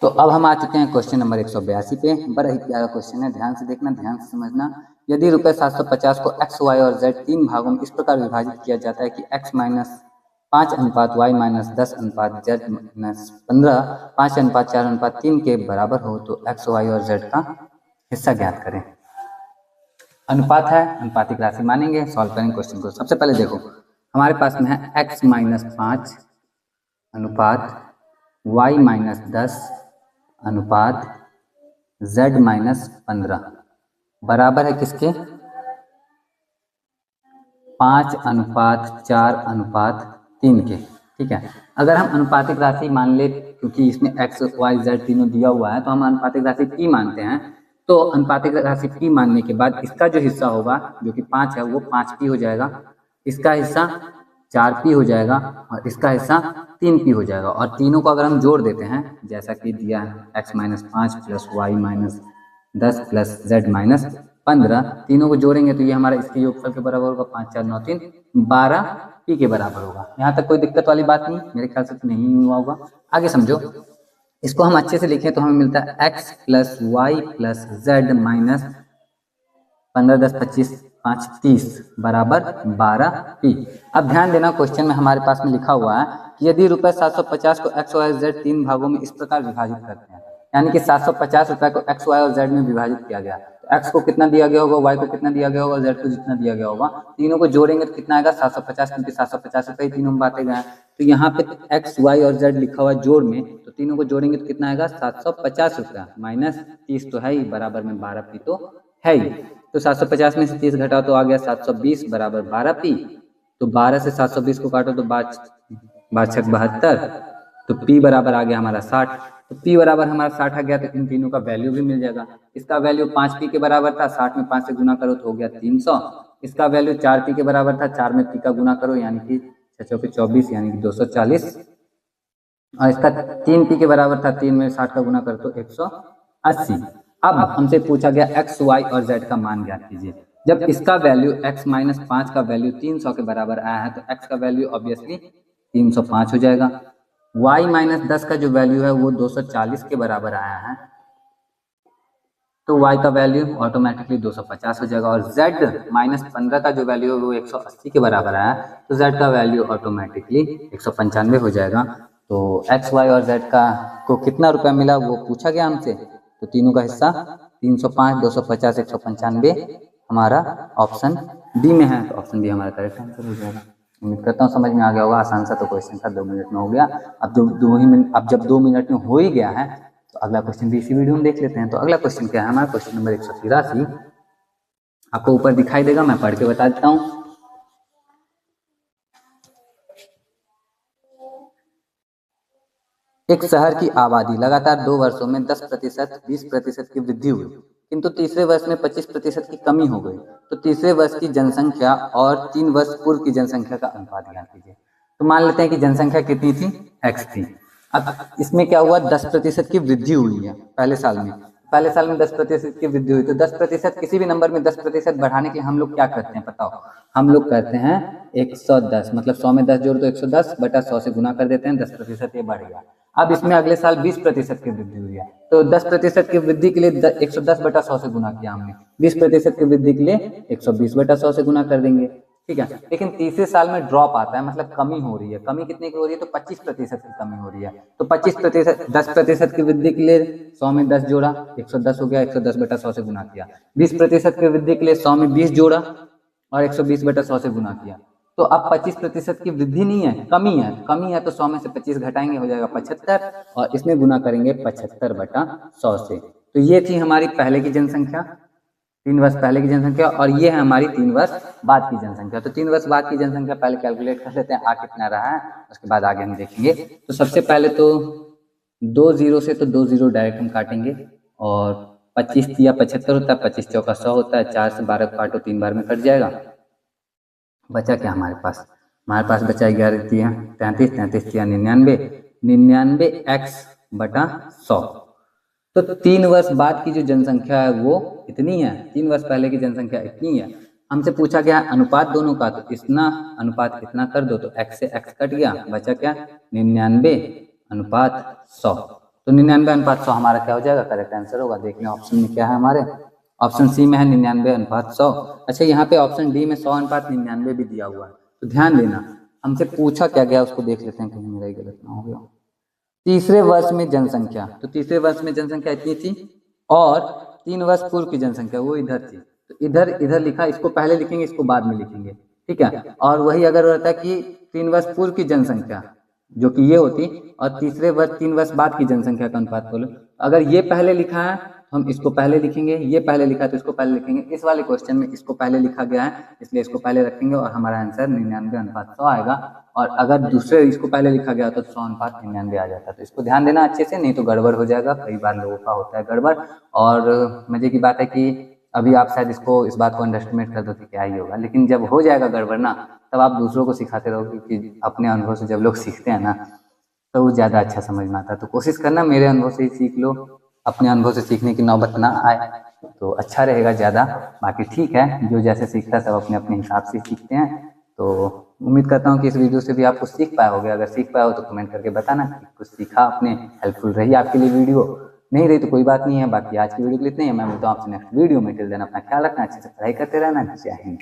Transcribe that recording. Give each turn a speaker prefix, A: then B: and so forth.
A: तो अब हम आ चुके हैं क्वेश्चन नंबर 182 पे। बड़ा ही प्यारा क्वेश्चन है, ध्यान से देखना, ध्यान से समझना। यदि रुपये 750 को x, y और z तीन भागों में इस प्रकार विभाजित किया जाता है कि x माइनस 5 अनुपात y माइनस 10 अनुपात z माइनस 15 5 अनुपात 4 अनुपात 3 के बराबर हो, तो x, y और z का हिस्सा ज्ञात करें। अनुपात है, अनुपातिक राशि मानेंगे, सॉल्व करेंगे क्वेश्चन को। सबसे पहले देखो हमारे पास में है x माइनस 5 अनुपात y माइनस 10 अनुपात z माइनस 15 बराबर है किसके? 5 अनुपात 4 अनुपात 3 के। ठीक है, अगर हम अनुपातिक राशि मान ले, क्योंकि इसमें x, y, z तीनों दिया हुआ है, तो हम अनुपातिक राशि p मानते हैं। तो अनुपातिक राशि p मानने के बाद इसका जो हिस्सा होगा जो कि 5 है वो 5p हो जाएगा, इसका हिस्सा 4p हो जाएगा और इसका हिस्सा 3p हो जाएगा। और तीनों को अगर हम जोड़ देते हैं जैसा कि दिया है x minus 5 plus y minus 10 plus z minus 15, तीनों को जोड़ेंगे तो ये हमारा इसके योगफल के बराबर होगा। 5 4 9 3 12p के बराबर होगा। यहाँ तक कोई दिक्कत वाली बात नहीं, मेरे ख्याल से तो नहीं हुआ होगा। आगे समझो, इसको हम अच्छे से लिखें तो हमें मिलता है x plus y plus z minus 15 10 25 5 30 बराबर 12p। अब ध्यान देना, क्वेश्चन में हमारे पास में लिखा हुआ है कि यदि रुपये 750 को x, y, z तीन भागों में इस प्रकार विभाजित करते हैं, यानी कि 750 रुपये को x, y और z में विभाजित किया गया, तो x को कितना दिया गया होगा, y को कितना दिया गया होगा, z को जितना दिया गया होगा, तीनों को जोड़ेंगे तो कितना आएगा 750, क्योंकि 750 रुपये ही तीनों में बांटे गए हैं। तो यहाँ पे x, y और z लिखा हुआ है जोड़ में, तो तीनों को जोड़ेंगे तो कितना आएगा 750 रुपया माइनस 30 तो है ही, बराबर में 12p तो है ही। तो 750 में से 30 घटाओ तो आ गया 720 बराबर 12p। तो 12 से 720 को काटो तो 72, तो p बराबर आ गया हमारा 60। तो p बराबर हमारा 60 आ गया, तो इन तीनों का वैल्यू भी मिल जाएगा। इसका वैल्यू 5p के बराबर था, 60 में 5 से गुना करो तो हो गया 300। इसका वैल्यू 4p के बराबर था, 4 में p का गुना करो यानी कि 6 चौके 24 यानी कि 240। और इसका 3p के बराबर था, 3 में 60 का गुना करो तो 180। अब हमसे पूछा गया x, y और z का मान ज्ञात कीजिए। जब इसका वैल्यू x माइनस 5 का वैल्यू 300 के बराबर आया है, तो x का वैल्यू ऑब्वियसली 305 हो जाएगा। y माइनस 10 का जो वैल्यू है वो 240 के बराबर आया है, तो y का वैल्यू ऑटोमेटिकली 250 हो जाएगा। और z माइनस 15 का जो वैल्यू है वो 180 के बराबर आया, तो z का वैल्यू ऑटोमेटिकली 195 हो जाएगा। तो x, y और z का को कितना रुपया मिला वो पूछा गया हमसे, तो तीनों का हिस्सा 305 250 195 हमारा ऑप्शन डी में है। तो ऑप्शन डी हमारा करेक्ट आंसर हो जाएगा। उम्मीद करता हूँ समझ में आ गया होगा, आसान सा तो क्वेश्चन था, 2 मिनट में हो गया। अब जब 2 मिनट में हो ही गया है तो अगला क्वेश्चन भी इसी वीडियो में देख लेते हैं। तो अगला क्वेश्चन क्या है हमारा, क्वेश्चन नंबर 183 आपको ऊपर दिखाई देगा, मैं पढ़ के बता देता हूँ। एक शहर की आबादी लगातार 2 वर्षों में 10% 20% की वृद्धि हुई, किंतु तीसरे वर्ष में 25% की कमी हो गई। तो तीसरे वर्ष की जनसंख्या और 3 वर्ष पूर्व की जनसंख्या का अनुपात ज्ञात कीजिए। तो मान लेते हैं कि जनसंख्या कितनी थी, x थी। अब इसमें क्या हुआ, 10% की वृद्धि हुई है पहले साल में। पहले साल में 10% की वृद्धि हुई, तो 10% किसी भी नंबर में 10% बढ़ाने के लिए हम लोग क्या करते हैं बताओ, हम लोग करते हैं 110, मतलब 100 में 10 जोड़ तो 110 बटा 100 से गुना कर देते हैं, 10% ये बढ़ गया। अब इसमें अगले साल 20% की वृद्धि हुई है, तो 10% की वृद्धि के लिए 110 बटा 100 से गुना किया हमने, 20% की वृद्धि के लिए 120 बटा 100 से गुना कर देंगे। ठीक है, लेकिन तीसरे साल में ड्रॉप आता है, मतलब कमी हो रही है। कमी कितने की हो रही है, तो 25% की कमी हो रही है। तो 25% 10% की वृद्धि के लिए 100 में 10 जोड़ा 110 हो गया, 110 बटा 100 से गुना किया। 20% की वृद्धि के लिए 100 में 20 जोड़ा और 120 बटा 100 से गुना किया। तो अब 25% की वृद्धि नहीं है, कमी है। कमी है तो 100 में से 25 घटाएंगे, हो जाएगा 75, और इसमें गुना करेंगे 75 बटा 100 से। तो ये थी हमारी पहले की जनसंख्या, 3 वर्ष पहले की जनसंख्या, और ये है हमारी 3 वर्ष बाद की जनसंख्या। तो 3 वर्ष बाद की जनसंख्या पहले कैलकुलेट कर लेते हैं, आ कितना रहा है, उसके बाद आगे हम देखेंगे। तो सबसे पहले तो 2 जीरो से तो 2 जीरो डायरेक्ट हम काटेंगे, और 25 या 75 होता है, 25 चौका 100 होता है, 4 से 12 काटो 3 बार में कट जाएगा। बचा क्या हमारे पास, हमारे पास बचा 11 तिया 33, 33 तिया 99, 99x बटा 100। तो 3 वर्ष बाद की जो जनसंख्या है वो इतनी है, 3 वर्ष पहले की जनसंख्या इतनी है। हमसे पूछा गया अनुपात दोनों का, तो इतना अनुपात इतना कर दो, तो x से x कट गया, बचा क्या 99 अनुपात 100। तो 99/100 हमारा क्या हो जाएगा, करेक्ट आंसर होगा। देख लें ऑप्शन में क्या है हमारे, ऑप्शन सी में है 99/100। अच्छा, यहाँ पे ऑप्शन डी में 100/99 भी दिया हुआ है। तो ध्यान देना, हमसे पूछा क्या गया उसको देख लेते हैं, कहीं मेरा ही गलत ना हो गया। तीसरे वर्ष में जनसंख्या, तो तीसरे वर्ष में जनसंख्या इतनी थी और 3 वर्ष पूर्व की जनसंख्या वो इधर थी। तो इधर इधर लिखा, इसको पहले लिखेंगे, इसको बाद में लिखेंगे, ठीक है। और वही अगर रहता है कि 3 वर्ष पूर्व की जनसंख्या जो कि ये होती, और तीसरे वर्ष 3 वर्ष बाद की जनसंख्या का अनुपात बोलो, अगर ये पहले लिखा है तो हम इसको पहले लिखेंगे, ये पहले लिखा है तो इसको पहले लिखेंगे। इस वाले क्वेश्चन में इसको पहले लिखा गया है इसलिए इसको पहले रखेंगे और हमारा आंसर 99/100 आएगा। और अगर दूसरे इसको पहले लिखा गया तो 100/99 आ जाता। तो इसको ध्यान देना अच्छे से, नहीं तो गड़बड़ हो जाएगा। कई बार लोगों का होता है गड़बड़। और मजे की बात है कि अभी आप शायद इसको, इस बात को अंडरस्टिमेट कर दो कि क्या ही होगा, लेकिन जब हो जाएगा गड़बड़ ना, तब आप दूसरों को सिखाते रहोगे। कि अपने अनुभव से जब लोग सीखते हैं ना, तो वो ज़्यादा अच्छा समझ में आता है। तो कोशिश करना मेरे अनुभव से ही सीख लो, अपने अनुभव से सीखने की नौबत ना आए तो अच्छा रहेगा ज़्यादा। बाकी ठीक है, जो जैसे सीखता है सब अपने अपने हिसाब से सीखते हैं। तो उम्मीद करता हूँ कि इस वीडियो से भी आप कुछ सीख पाए होगे। अगर सीख पाए हो तो कमेंट करके बताना कि कुछ सीखा आपने, हेल्पफुल रही आपके लिए वीडियो। नहीं रही तो कोई बात नहीं है। बाकी आज की वीडियो के लिए इतना ही है। मैं मिलता हूँ आपसे नेक्स्ट वीडियो में। टिल देन अपना ख्याल रखना, अच्छे से पढ़ाई करते रहना। जय हिंद।